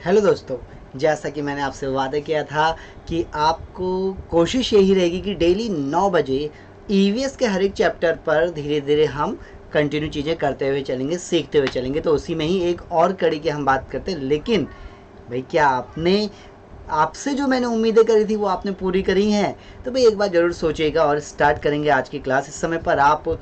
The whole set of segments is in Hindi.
हेलो दोस्तों, जैसा कि मैंने आपसे वादा किया था कि आपको कोशिश यही रहेगी कि डेली 9 बजे ईवीएस के हर एक चैप्टर पर धीरे धीरे हम कंटिन्यू चीज़ें करते हुए चलेंगे, सीखते हुए चलेंगे। तो उसी में ही एक और कड़ी की हम बात करते हैं। लेकिन भाई, क्या आपसे जो मैंने उम्मीदें करी थी वो आपने पूरी करी हैं? तो भाई एक बार ज़रूर सोचिएगा और स्टार्ट करेंगे आज की क्लास। इस समय पर आप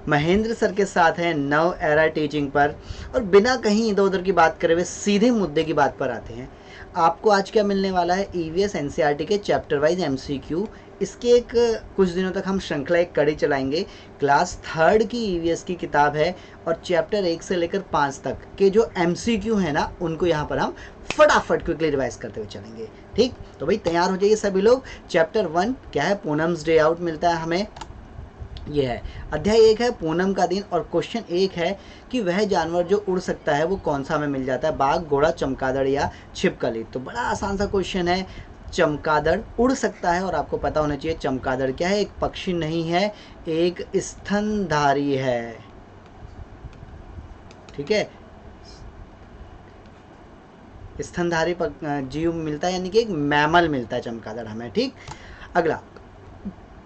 महेंद्र सर के साथ हैं नव एरा टीचिंग पर। और बिना कहीं इधर उधर की बात करे हुए सीधे मुद्दे की बात पर आते हैं। आपको आज क्या मिलने वाला है? ईवीएस एनसीईआरटी के चैप्टर वाइज एमसीक्यू। इसके एक कुछ दिनों तक हम श्रृंखला एक कड़ी चलाएंगे। क्लास थर्ड की ईवीएस की किताब है और चैप्टर 1 से लेकर 5 तक के जो एमसीक्यू है ना, उनको यहाँ पर हम फटाफट क्विकली रिवाइज करते हुए चलेंगे। ठीक, तो भाई तैयार हो जाइए सभी लोग। चैप्टर 1 क्या है? पूनम्स डे आउट मिलता है हमें। ये है अध्याय 1 है पूनम का दिन। और क्वेश्चन 1 है कि वह जानवर जो उड़ सकता है वो कौन सा हमें मिल जाता है? बाघ, घोड़ा, चमगादड़ या छिपकली? तो बड़ा आसान सा क्वेश्चन है। चमगादड़ उड़ सकता है और आपको पता होना चाहिए चमगादड़ क्या है? एक पक्षी नहीं है, एक स्तनधारी है। ठीक है, स्तनधारी जीव मिलता है, यानी कि एक मैमल मिलता है चमगादड़ हमें। ठीक, अगला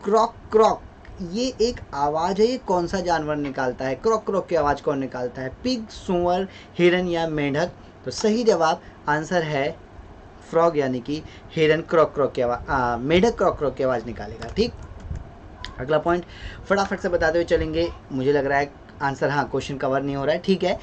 क्रॉक क्रॉक, ये एक आवाज़ है। ये कौन सा जानवर निकालता है? क्रॉक क्रॉक की आवाज़ कौन निकालता है? पिग, सुअर, हिरन या मेंढक? तो सही जवाब आंसर है फ्रॉग, यानी कि हिरन क्रॉक क्रॉक की आवाज़, मेंढक क्रॉक क्रॉक की आवाज़ निकालेगा। ठीक, अगला पॉइंट फटाफट से बताते हुए चलेंगे। मुझे लग रहा है आंसर, हाँ, क्वेश्चन कवर नहीं हो रहा है। ठीक है,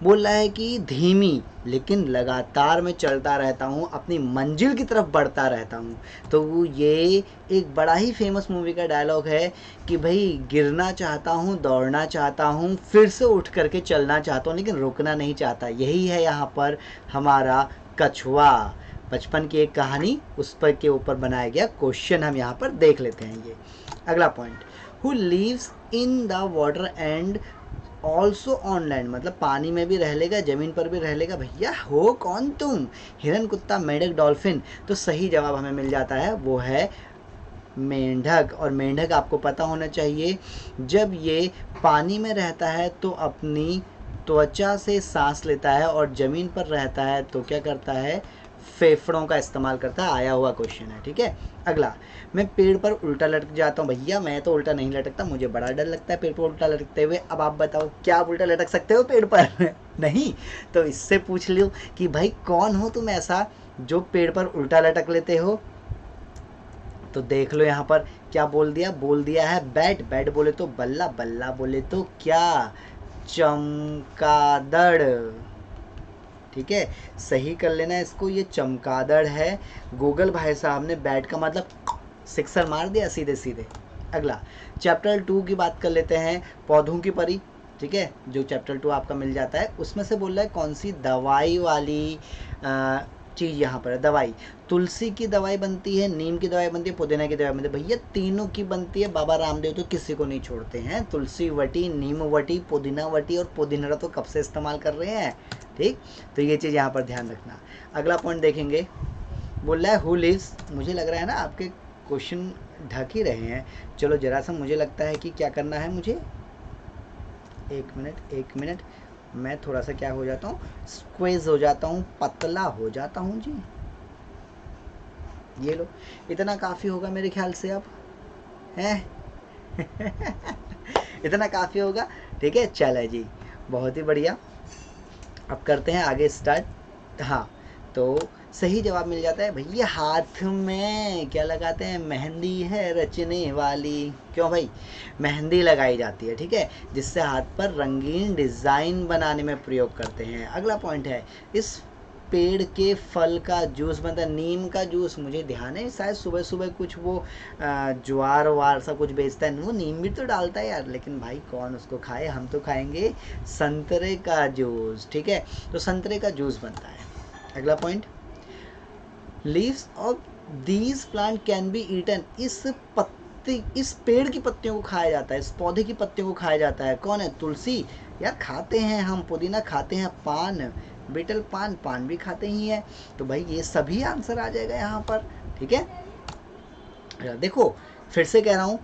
बोल रहा है कि धीमी लेकिन लगातार मैं चलता रहता हूँ, अपनी मंजिल की तरफ बढ़ता रहता हूँ। तो ये एक बड़ा ही फेमस मूवी का डायलॉग है कि भाई गिरना चाहता हूँ, दौड़ना चाहता हूँ, फिर से उठ करके चलना चाहता हूँ, लेकिन रुकना नहीं चाहता। यही है यहाँ पर हमारा कछुआ। बचपन की एक कहानी, उस पर के ऊपर बनाया गया क्वेश्चन हम यहाँ पर देख लेते हैं। ये अगला point, who lives in the water and also on land, मतलब पानी में भी रह लेगा, जमीन पर भी रह लेगा। भैया हो कौन तुम? हिरन, कुत्ता, मेंढक, डॉल्फिन? तो सही जवाब हमें मिल जाता है, वो है मेंढक। और मेंढक आपको पता होना चाहिए, जब ये पानी में रहता है तो अपनी त्वचा से सांस लेता है, और ज़मीन पर रहता है तो क्या करता है? फेफड़ों का इस्तेमाल करता है। आया हुआ क्वेश्चन है। ठीक है, अगला, मैं पेड़ पर उल्टा लटक जाता हूँ। भैया मैं तो उल्टा नहीं लटकता, मुझे बड़ा डर लगता है पेड़ पर उल्टा लटकते हुए। अब आप बताओ, क्या आप उल्टा लटक सकते हो पेड़ पर? नहीं। तो इससे पूछ लो कि भाई कौन हो तुम ऐसा जो पेड़ पर उल्टा लटक लेते हो? तो देख लो यहाँ पर क्या बोल दिया है बैट। बैट बोले तो बल्ला, बल्ला बोले तो क्या? चमगादड़। ठीक है, सही कर लेना इसको, ये चमगादड़ है। गूगल भाई साहब ने बैट का मतलब सिक्सर मार दिया सीधे सीधे। अगला चैप्टर 2 की बात कर लेते हैं, पौधों की परी। ठीक है, जो चैप्टर 2 आपका मिल जाता है उसमें से बोल रहा है कौन सी दवाई वाली चीज़ यहाँ पर है? दवाई, तुलसी की दवाई बनती है, नीम की दवाई बनती है, पुदीना की दवाई बनती है। भैया तीनों की बनती है। बाबा रामदेव तो किसी को नहीं छोड़ते हैं। तुलसी वटी, नीम वटी, पुदीना वटी, और पुदीना तो कब से इस्तेमाल कर रहे हैं। ठीक, तो ये चीज़ यहाँ पर ध्यान रखना। अगला पॉइंट देखेंगे, बोल रहा है हु लिव्स। मुझे लग रहा है ना आपके क्वेश्चन ढक ही रहे हैं। चलो जरा सा, मुझे लगता है कि क्या करना है मुझे, एक मिनट, मैं थोड़ा सा क्या हो जाता हूँ, स्क्वेज हो जाता हूँ, पतला हो जाता हूँ जी। ये लो, इतना काफ़ी होगा मेरे ख्याल से अब है। इतना काफ़ी होगा। ठीक है, चलो जी, बहुत ही बढ़िया। अब करते हैं आगे स्टार्ट। हाँ, तो सही जवाब मिल जाता है भैया, हाथ में क्या लगाते हैं? मेहंदी है रचने वाली। क्यों भाई? मेहंदी लगाई जाती है, ठीक है, जिससे हाथ पर रंगीन डिज़ाइन बनाने में प्रयोग करते हैं। अगला पॉइंट है, इस पेड़ के फल का जूस बनता है, नीम का जूस। मुझे ध्यान है शायद सुबह सुबह कुछ वो ज्वार वार सा कुछ बेचता है, वो नीम भी तो डालता है यार, लेकिन भाई कौन उसको खाए? हम तो खाएंगे संतरे का जूस। ठीक है, तो संतरे का जूस बनता है। अगला point, leaves of these plant can be eaten. इस पेड़ की पत्तियों को खाया जाता है, इस पौधे की पत्तियों को खाया जाता है। कौन है? तुलसी। यार खाते हैं हम, पुदीना खाते हैं, पान, बीटल पान, पान भी खाते ही हैं। तो भाई ये सभी आंसर आ जाएगा यहाँ पर। ठीक है, देखो फिर से कह रहा हूँ,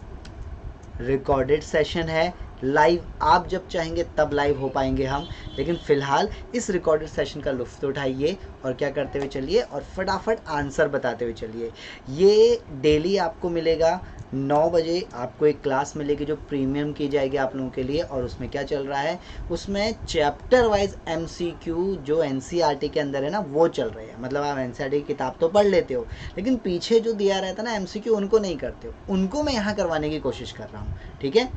रिकॉर्डेड सेशन है, लाइव आप जब चाहेंगे तब लाइव हो पाएंगे हम, लेकिन फ़िलहाल इस रिकॉर्डेड सेशन का लुत्फ़ उठाइए और क्या करते हुए चलिए और फटाफट आंसर बताते हुए चलिए। ये डेली आपको मिलेगा 9 बजे, आपको एक क्लास मिलेगी जो प्रीमियम की जाएगी आप लोगों के लिए। और उसमें क्या चल रहा है, उसमें चैप्टर वाइज MCQ जो NCERT के अंदर है ना वो चल रहे हैं। मतलब आप NCERT की किताब तो पढ़ लेते हो, लेकिन पीछे जो दिया रहता है ना MCQ उनको नहीं करते हो, उनको मैं यहाँ करवाने की कोशिश कर रहा हूँ, ठीक है।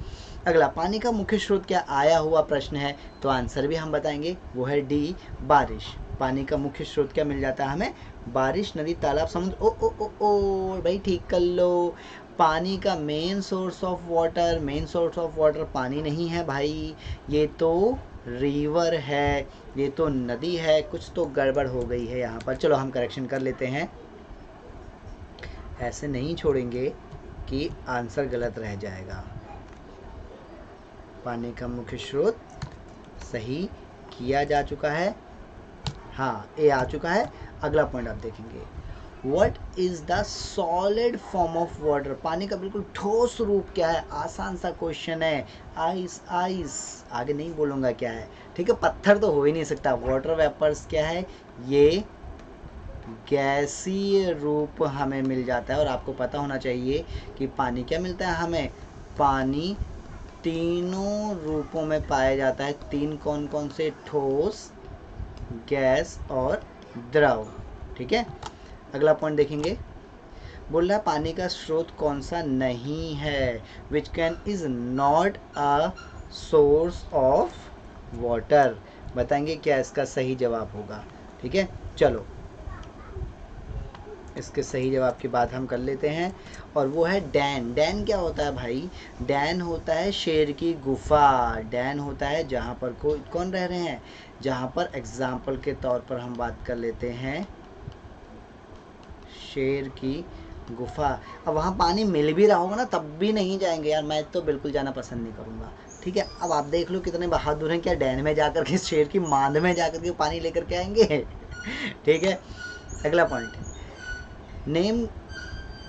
अगला, पानी का मुख्य स्रोत क्या, आया हुआ प्रश्न है, तो आंसर भी हम बताएंगे, वो है डी, बारिश। पानी का मुख्य स्रोत क्या मिल जाता है हमें, बारिश, नदी, तालाब, समुद्र। ओ ओ ओ ओ भाई ठीक कर लो। पानी का main source of water, main source of water पानी नहीं है भाई, ये तो रिवर है, ये तो नदी है। कुछ तो गड़बड़ हो गई है यहाँ पर, चलो हम करेक्शन कर लेते हैं। ऐसे नहीं छोड़ेंगे कि आंसर गलत रह जाएगा। पानी का मुख्य स्रोत सही किया जा चुका है, हाँ ए आ चुका है। अगला पॉइंट आप देखेंगे, What is the solid form of water? पानी का बिल्कुल ठोस रूप क्या है, आसान सा क्वेश्चन है। आइस, आइस, आगे नहीं बोलूँगा क्या है, ठीक है। पत्थर तो हो ही नहीं सकता। वाटर वेपर्स क्या है, ये गैसीय रूप हमें मिल जाता है। और आपको पता होना चाहिए कि पानी क्या मिलता है हमें, पानी तीनों रूपों में पाया जाता है। तीन कौन कौन से, ठोस, गैस और द्रव, ठीक है। अगला पॉइंट देखेंगे, बोल रहा है पानी का स्रोत कौन सा नहीं है, which can is not a source of water. बताएंगे क्या इसका सही जवाब होगा, ठीक है। चलो इसके सही जवाब की बात हम कर लेते हैं, और वो है डैन। डैन क्या होता है भाई, डैन होता है शेर की गुफा। डैन होता है जहाँ पर कौन रह रहे हैं, जहाँ पर एग्जाम्पल के तौर पर हम बात कर लेते हैं शेर की गुफा। अब वहाँ पानी मिल भी रहा होगा ना तब भी नहीं जाएंगे यार, मैं तो बिल्कुल जाना पसंद नहीं करूँगा, ठीक है। अब आप देख लो कितने बहादुर हैं, क्या डैन में जाकर के, शेर की मांद में जाकर के पानी लेकर के आएंगे ठीक है। अगला point, name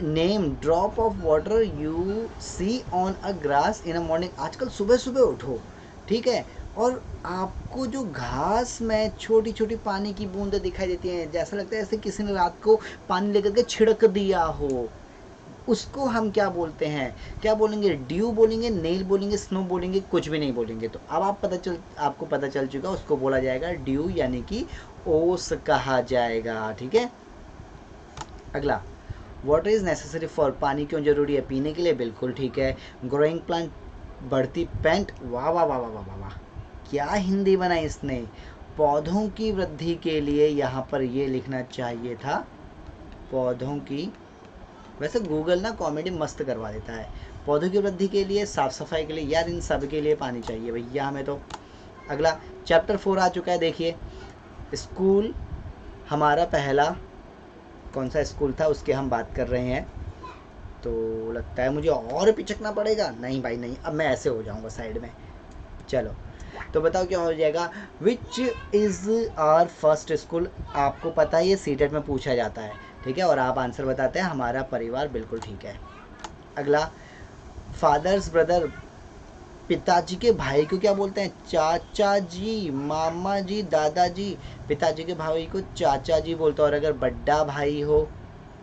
name drop of water you see on a grass in a morning. आजकल सुबह सुबह उठो, ठीक है, और आपको जो घास में छोटी छोटी पानी की बूंदें दिखाई देती हैं, जैसा लगता है जैसे किसी ने रात को पानी लेकर के छिड़क दिया हो, उसको हम क्या बोलते हैं, क्या बोलेंगे, ड्यू बोलेंगे, नेल बोलेंगे, स्नो बोलेंगे, कुछ भी नहीं बोलेंगे। तो अब आपको पता चल चुका, उसको बोला जाएगा ड्यू, यानी कि ओस कहा जाएगा, ठीक है। अगला, वाटर इज़ नेसेसरी फॉर, पानी क्यों जरूरी है, पीने के लिए, बिल्कुल ठीक है। ग्रोइंग प्लांट, बढ़ती पेंट, वाह वाह वाह वाह वाह वाह, क्या हिंदी बनाई इसने। पौधों की वृद्धि के लिए, यहाँ पर ये लिखना चाहिए था पौधों की, वैसे गूगल ना कॉमेडी मस्त करवा देता है। पौधों की वृद्धि के लिए, साफ सफाई के लिए, यार इन सब के लिए पानी चाहिए भैया हमें तो। अगला, चैप्टर 4 आ चुका है, देखिए। स्कूल, हमारा पहला कौन सा स्कूल था उसके हम बात कर रहे हैं। तो लगता है मुझे और पिचकना पड़ेगा, नहीं भाई नहीं, अब मैं ऐसे हो जाऊंगा साइड में। चलो तो बताओ क्या हो जाएगा, which is our first school. आपको पता है ये सीटेट में पूछा जाता है, ठीक है, और आप आंसर बताते हैं हमारा परिवार, बिल्कुल ठीक है। अगला, फादर्स ब्रदर, पिताजी के भाई को क्या बोलते हैं, चाचा जी, मामा जी, दादाजी। पिताजी के भाई को चाचा जी बोलते हैं, और अगर बड्डा भाई हो,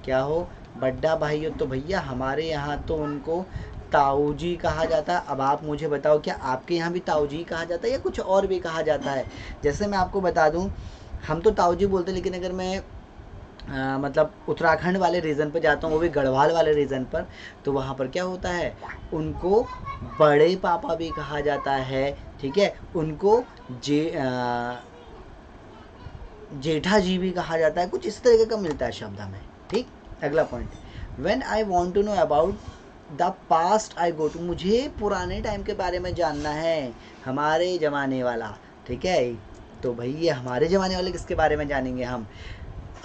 क्या हो, बड्डा भाई हो, तो भैया हमारे यहाँ तो उनको ताऊ जी कहा जाता है। अब आप मुझे बताओ क्या आपके यहाँ भी ताऊ जी कहा जाता है या कुछ और भी कहा जाता है। जैसे मैं आपको बता दूँ, हम तो ताऊ जी बोलते हैं, लेकिन अगर मैं मतलब उत्तराखंड वाले रीजन पर जाता हूँ, वो भी गढ़वाल वाले रीजन पर, तो वहाँ पर क्या होता है, उनको बड़े पापा भी कहा जाता है, ठीक है, उनको जेठा जी भी कहा जाता है, कुछ इस तरीके का मिलता है शब्द हमें, ठीक। अगला point, when I want to know about the past I go to, मुझे पुराने टाइम के बारे में जानना है, हमारे ज़माने वाला, ठीक है। तो भैया हमारे ज़माने वाले किसके बारे में जानेंगे हम,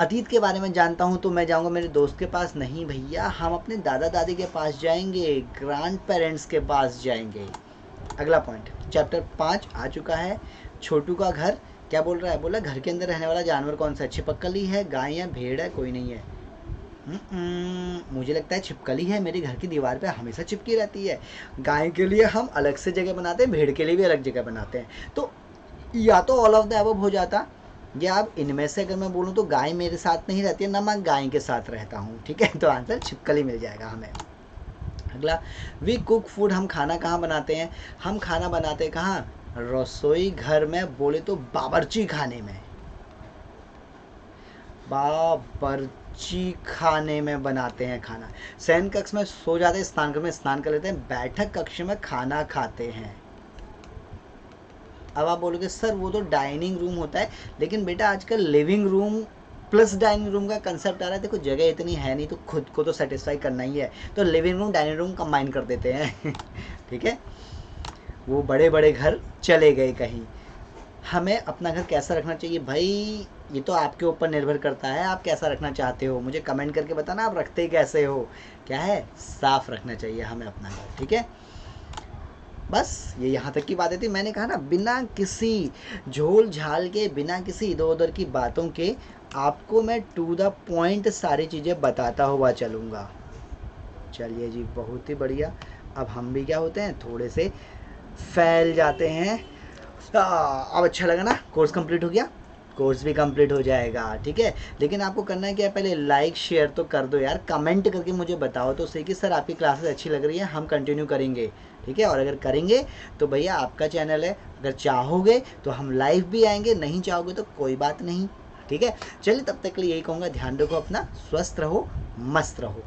अतीत के बारे में जानता हूँ तो मैं जाऊँगा मेरे दोस्त के पास, नहीं भैया हम अपने दादा दादी के पास जाएंगे, ग्रैंड पेरेंट्स के पास जाएंगे। अगला पॉइंट, चैप्टर 5 आ चुका है, छोटू का घर, क्या बोल रहा है, बोला घर के अंदर रहने वाला जानवर कौन सा है, छिपकली है, गाय है, भेड़ है, कोई नहीं है, मुझे लगता है छिपकली है, मेरे घर की दीवार पे हमेशा चिपकी रहती है। गाय के लिए हम अलग से जगह बनाते हैं, भेड़ के लिए भी अलग जगह बनाते हैं। तो या तो ऑल ऑफ द अबव हो जाता, या अब इनमें से अगर मैं बोलूँ तो गाय मेरे साथ नहीं रहती है ना, मैं गाय के साथ रहता हूँ। ठीक है, तो आंसर छिपकली मिल जाएगा हमें। अगला, वी कुक फूड, हम खाना कहाँ बनाते हैं? हम खाना बनाते हैं कहाँ? रसोई घर में, बोले तो बावर्ची खाने में, बावर्ची खाने में बनाते हैं खाना। शयन कक्ष में सो जाते हैं, स्नान कक्ष में स्नान कर लेते हैं, बैठक कक्ष में खाना खाते हैं। अब आप बोलोगे सर वो तो डाइनिंग रूम होता है, लेकिन बेटा आजकल living room plus dining room का कंसेप्ट आ रहा है। देखो जगह इतनी है नहीं तो खुद को तो सेटिस्फाई करना ही है, तो living room dining room combine कर देते हैं। ठीक है, वो बड़े बड़े घर चले गए कहीं। हमें अपना घर कैसा रखना चाहिए भाई, ये तो आपके ऊपर निर्भर करता है, आप कैसा रखना चाहते हो। मुझे कमेंट करके बताना आप रखते कैसे हो। क्या है, साफ रखना चाहिए हमें अपना घर। ठीक है, बस ये यहाँ तक की बातें थी। मैंने कहा ना, बिना किसी झोल झाल के, बिना किसी इधर उधर की बातों के आपको मैं टू द पॉइंट सारी चीज़ें बताता हुआ चलूँगा। चलिए जी, बहुत ही बढ़िया। अब हम भी क्या होते हैं, थोड़े से फैल जाते हैं। अब अच्छा लगा ना, कोर्स कंप्लीट हो गया, कोर्स भी कंप्लीट हो जाएगा। ठीक है, लेकिन आपको करना है क्या, पहले लाइक शेयर तो कर दो यार, कमेंट करके मुझे बताओ तो सही कि सर आपकी क्लासेस अच्छी लग रही है, हम कंटिन्यू करेंगे। ठीक है, और अगर करेंगे तो भैया आपका चैनल है, अगर चाहोगे तो हम लाइव भी आएंगे, नहीं चाहोगे तो कोई बात नहीं। ठीक है, चलिए तब तक के लिए यही कहूँगा, ध्यान रखो अपना, स्वस्थ रहो, मस्त रहो।